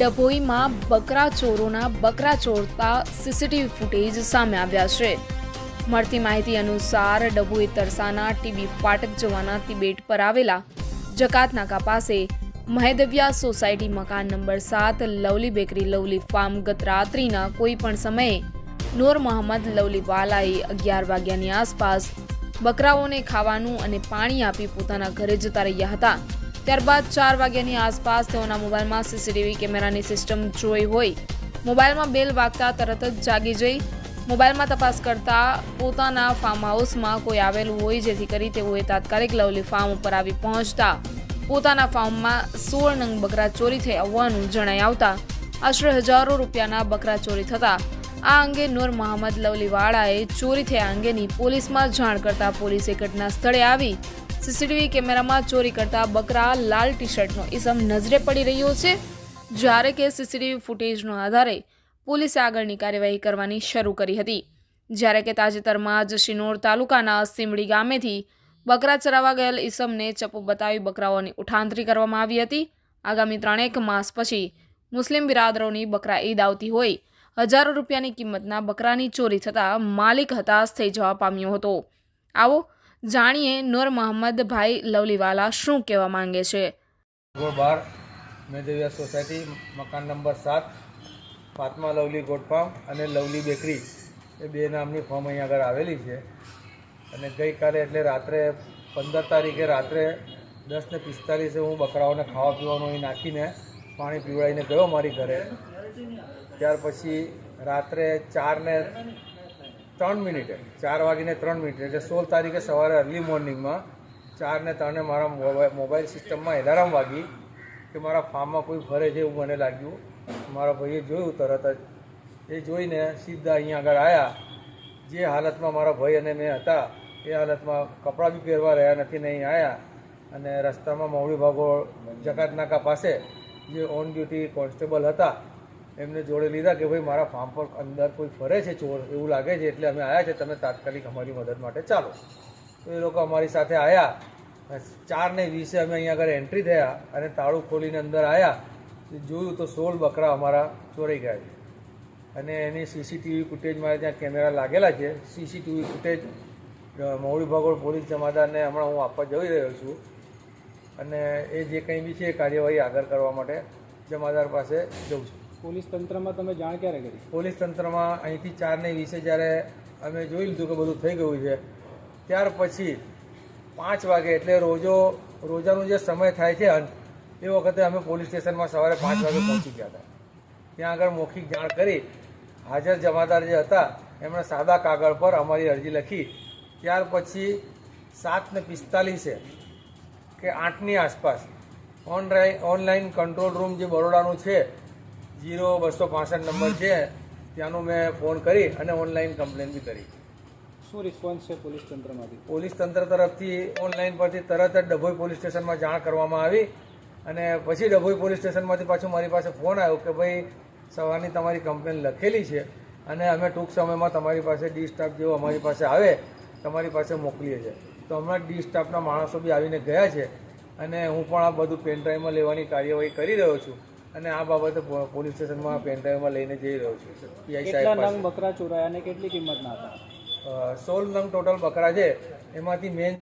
ડભોઈમાં બકરા ચોરોના બકરા ચોરતા CCTV footage સામે આવ્યા છે। મળતી માહિતી અનુસાર ડભોઈ તરસાના ટીબી ફાટક જવાના તિબેટ પર આવેલા જકાત નાકા પાસે મહેદવિયા સોસાયટી મકાન number 7 lovely bakery lovely farm ગત રાત્રિના કોઈ પણ સમયે નૂર મોહમ્મદ લવલી વાલાએ 11 વાગ્યાની આસપાસ બકરાઓને ખાવાનું અને પાણી આપી પોતાના ઘરે જતા રહ્યા હતા। ત્યારબાદ 4 વાગ્યાની આસપાસ તેઓના મોબાઈલમાં સીસીટીવી કેમેરાની સિસ્ટમ જોઈ હોય મોબાઈલમાં બેલ વાગતા તરત જ જાગી જઈ મોબાઈલમાં તપાસ કરતા પોતાના ફાર્મ હાઉસમાં કોઈ આવેલું હોય, જેથી કરી તેઓએ તાત્કાલિક લવલી ફાર્મ ઉપર આવી પહોંચતા પોતાના ફાર્મમાં 16 નંગ બકરા ચોરી થયા હોવાનું જણાઈ આવતા આશરે હજારો રૂપિયાના બકરા ચોરી થતા આ અંગે નૂર મોહમ્મદ લવલીવાળાએ ચોરી થયા અંગેની પોલીસમાં જાણ કરતા પોલીસે ઘટના સ્થળે આવી સીસીટીવી કેમેરામાં ચોરી કરતા બકરા લાલ ટી શર્ટનો ઇસમ નજરે પડી રહ્યો છે, જ્યારે કે સીસીટીવી ફૂટેજના આધારે પોલીસે આગળની કાર્યવાહી કરવાની શરૂ કરી હતી। જ્યારે કે તાજેતરમાં જ શિનોર તાલુકાના સીમડી ગામેથી બકરા ચરાવવા ગયેલ ઇસમને ચપ્પુ બતાવી બકરાઓની ઉઠાંતરી કરવામાં આવી હતી। આગામી 3 માસ પછી મુસ્લિમ બિરાદરોની બકરા ઈદ આવતી હોય હજારો રૂપિયાની કિંમતના બકરાની ચોરી થતાં માલિક હતાશ થઈ જવા પામ્યો હતો। આવો જાણીએ નૂર મોહમ્મદ ભાઈ લવલીવાલા શું કહેવા માંગે છે। બાર મેદવિયા સોસાયટી મકાન number 7 Fatma lovely goat farm અને લવલી બેકરી એ બે નામની ફાર્મ અહીં આગળ આવેલી છે અને ગઈકાલે એટલે રાત્રે 15 તારીખે રાત્રે 10:45 હું બકરાઓને ખાવા પીવાનું અહીં નાખીને પાણી પીવડાવીને ગયો મારી ઘરે। ત્યાર પછી રાત્રે 4 વાગીને 3 મિનિટે એટલે 16 તારીખે સવારે અર્લી મોર્નિંગમાં 4:03 મારા મોબાઈલ સિસ્ટમમાં એલાર્મ વાગી કે મારા ફાર્મમાં કોઈ ફરે છે એવું મને લાગ્યું। મારા ભાઈએ જોયું તરત જ, એ જોઈને સીધા અહીંયા આગળ આવ્યા। જે હાલતમાં મારા ભાઈ અને મેં હતા એ હાલતમાં કપડાં બી પહેરવા રહ્યા નથી ને અહીં આવ્યા અને રસ્તામાં મવડી ભાગો જકાત નાકા પાસે જે ઓન ડ્યુટી કોન્સ્ટેબલ હતા એમને જોડે લીધા કે ભાઈ મારા ફાર્મ પર અંદર કોઈ ફરે છે ચોર એવું લાગે છે, એટલે અમે આવ્યા છે, તમે તાત્કાલિક અમારી મદદ માટે ચાલો। તો એ લોકો અમારી સાથે આવ્યા। 4:20 અમે અહીંયા આગળ એન્ટ્રી થયા અને તાળું ખોલીને અંદર આવ્યા, જોયું તો 16 બકરા અમારા ચોરાઈ ગયા છે અને એની સીસીટીવી ફૂટેજ મારે ત્યાં કેમેરા લાગેલા છે। સીસીટીવી ફૂટેજ મવડી ભાગોળ પોલીસ જમાદારને હમણાં હું આપવા જઈ રહ્યો છું અને એ જે કંઈ બી છે કાર્યવાહી આગળ કરવા માટે જમાદાર પાસે જઉં છું। પોલીસ તંત્રમાં તમે જાણ ક્યારે કરી? પોલીસ તંત્રમાં અહીંથી 4:20 જ્યારે અમે જોઈ લીધું કે બધું થઈ ગયું છે ત્યાર પછી 5 વાગે એટલે રોજાનો જે સમય થાય છે એ વખતે અમે પોલીસ સ્ટેશનમાં સવારે 5 વાગે પહોંચી ગયા હતા। ત્યાં આગળ મૌખિક જાણ કરી હાજર જમાદાર જે હતા એમણે સાદા કાગળ પર અમારી અરજી લખી। ત્યાર પછી 7:45 કે 8ની આસપાસ ઓનલાઈન કંટ્રોલ રૂમ જે બરોડાનું છે 0265 નંબર છે ત્યાંનો મેં ફોન કરી અને ઓનલાઈન કમ્પ્લેન બી કરી। શું રિસ્પોન્સ છે પોલીસ તંત્રમાંથી? પોલીસ તંત્ર તરફથી ઓનલાઈન પરથી તરત જ ડભોઈ પોલીસ સ્ટેશનમાં જાણ કરવામાં આવી અને પછી ડભોઈ પોલીસ સ્ટેશનમાંથી પાછું મારી પાસે ફોન આવ્યો કે ભાઈ સવારની તમારી કમ્પ્લેન લખેલી છે અને અમે ટૂંક સમયમાં તમારી પાસે ડી સ્ટાફ જેવો અમારી પાસે આવે તમારી પાસે મોકલીએ છીએ। તો હમણાં ડી સ્ટાફના માણસો બી આવીને ગયા છે અને હું પણ આ બધું પેનડ્રાઈવમાં લેવાની કાર્યવાહી કરી રહ્યો છું અને આ બાબતે પોલીસ સ્ટેશનમાં પેનડ્રાઈવમાં લઈને જઈ રહ્યો છું। પીઆઈ સાહેબ કેટલા નંગ બકરા ચોરાયા અને કેટલી કિંમતના હતા? 16 નંગ ટોટલ બકરા છે, એમાંથી મેન